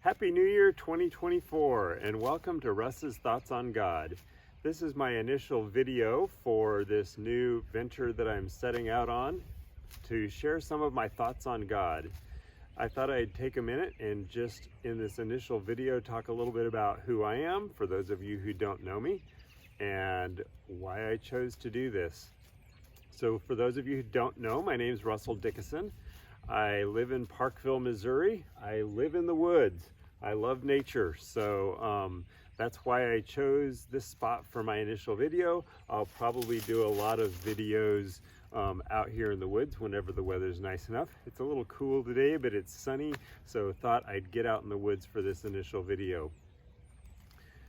Happy New Year 2024 and welcome to Russ's Thoughts on God. This is my initial video for this new venture that I'm setting out on to share some of my thoughts on God. I thought I'd take a minute and just in this initial video talk a little bit about who I am for those of you who don't know me and why I chose to do this. So for those of you who don't know, my name is Russell Dickinson. I live in Parkville, Missouri. I live in the woods. I love nature, so that's why I chose this spot for my initial video. I'll probably do a lot of videos out here in the woods whenever the weather's nice enough. It's a little cool today, but it's sunny, so thought I'd get out in the woods for this initial video.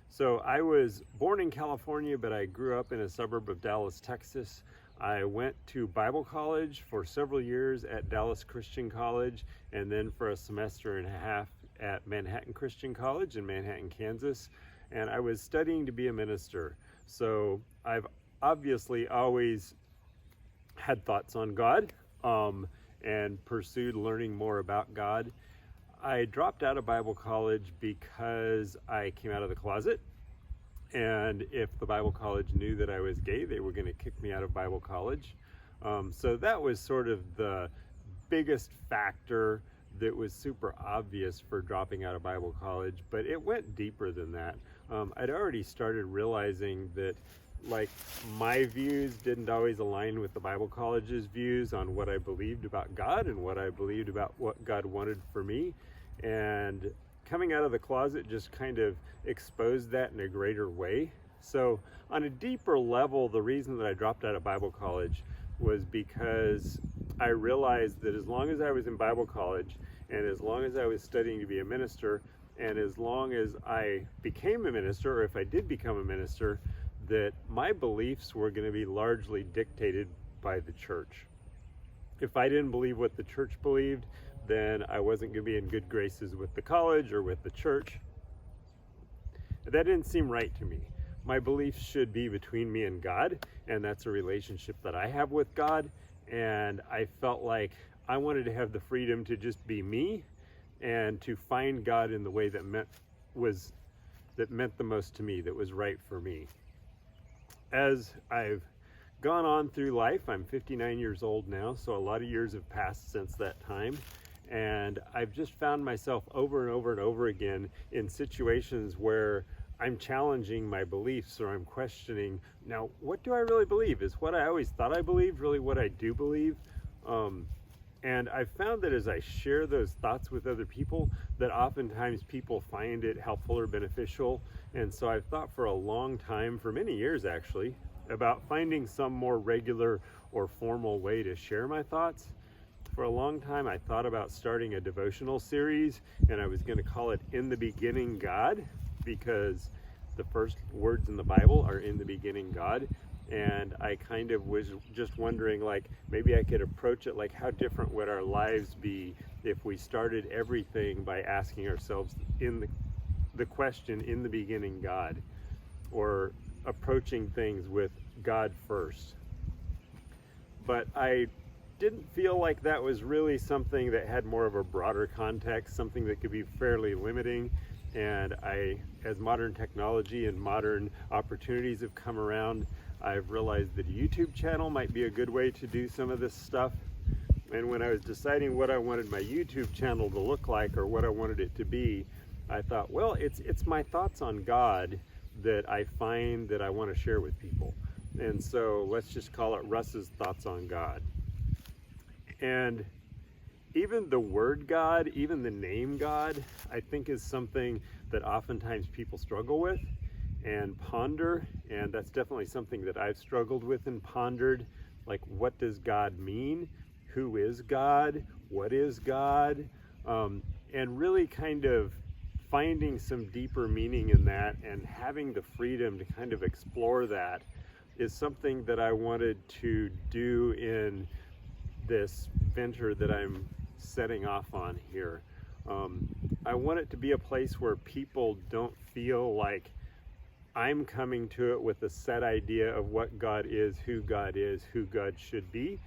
So I was born in California, but I grew up in a suburb of Dallas, Texas. I went to Bible college for several years at Dallas Christian College, and then for a semester and a half at Manhattan Christian College in Manhattan, Kansas. And I was studying to be a minister. So I've obviously always had thoughts on God and pursued learning more about God. I dropped out of Bible college because I came out of the closet. And if the Bible college knew that I was gay, they were going to kick me out of Bible college. So that was sort of the biggest factor that was super obvious for dropping out of Bible college, but it went deeper than that. I'd already started realizing that like my views didn't always align with the Bible college's views on what I believed about God and what I believed about what God wanted for me. And coming out of the closet just kind of exposed that in a greater way. So on a deeper level, the reason that I dropped out of Bible college was because I realized that as long as I was in Bible college and as long as I was studying to be a minister and as long as I became a minister, or if I did become a minister, that my beliefs were going to be largely dictated by the church. If I didn't believe what the church believed, then I wasn't going to be in good graces with the college or with the church. That didn't seem right to me. My beliefs should be between me and God, and that's a relationship that I have with God. And I felt like I wanted to have the freedom to just be me and to find God in the way that meant the most to me, that was right for me. As I've gone on through life, I'm 59 years old now, so a lot of years have passed since that time. And I've just found myself over and over and over again in situations where I'm challenging my beliefs or I'm questioning, now, what do I really believe? Is what I always thought I believed really what I do believe? And I've found that as I share those thoughts with other people, that oftentimes people find it helpful or beneficial. And so I've thought for a long time, for many years actually, about finding some more regular or formal way to share my thoughts. For a long time, I thought about starting a devotional series, and I was going to call it In the Beginning God, because the first words in the Bible are in the beginning God. And I kind of was just wondering, like, maybe I could approach it like, how different would our lives be if we started everything by asking ourselves the question, in the beginning God, or approaching things with God first. But I didn't feel like that was really something that had more of a broader context, something that could be fairly limiting. And as modern technology and modern opportunities have come around, I've realized that a YouTube channel might be a good way to do some of this stuff. And when I was deciding what I wanted my YouTube channel to look like or what I wanted it to be, I thought, well, it's my thoughts on God that I find that I want to share with people. And so let's just call it Russ's Thoughts on God. And even the word God, even the name God, I think is something that oftentimes people struggle with and ponder. And that's definitely something that I've struggled with and pondered. Like, what does God mean? Who is God? What is God? And really kind of finding some deeper meaning in that and having the freedom to kind of explore that is something that I wanted to do in this venture that I'm setting off on here. I want it to be a place where people don't feel like I'm coming to it with a set idea of what God is, who God should be.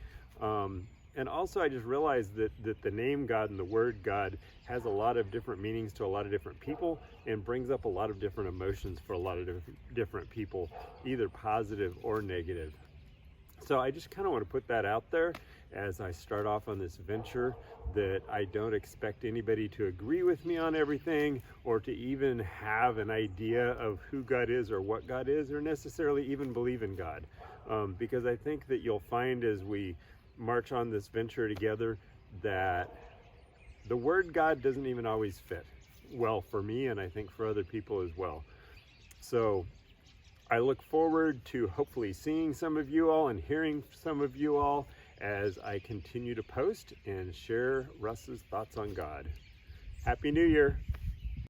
And also I just realized that the name God and the word God has a lot of different meanings to a lot of different people, and brings up a lot of different emotions for a lot of different people, either positive or negative. So I just kind of want to put that out there as I start off on this venture, that I don't expect anybody to agree with me on everything, or to even have an idea of who God is or what God is, or necessarily even believe in God. Because I think that you'll find as we march on this venture together that the word God doesn't even always fit well for me, and I think for other people as well. So I look forward to hopefully seeing some of you all and hearing some of you all as I continue to post and share Russ's thoughts on God. Happy New Year!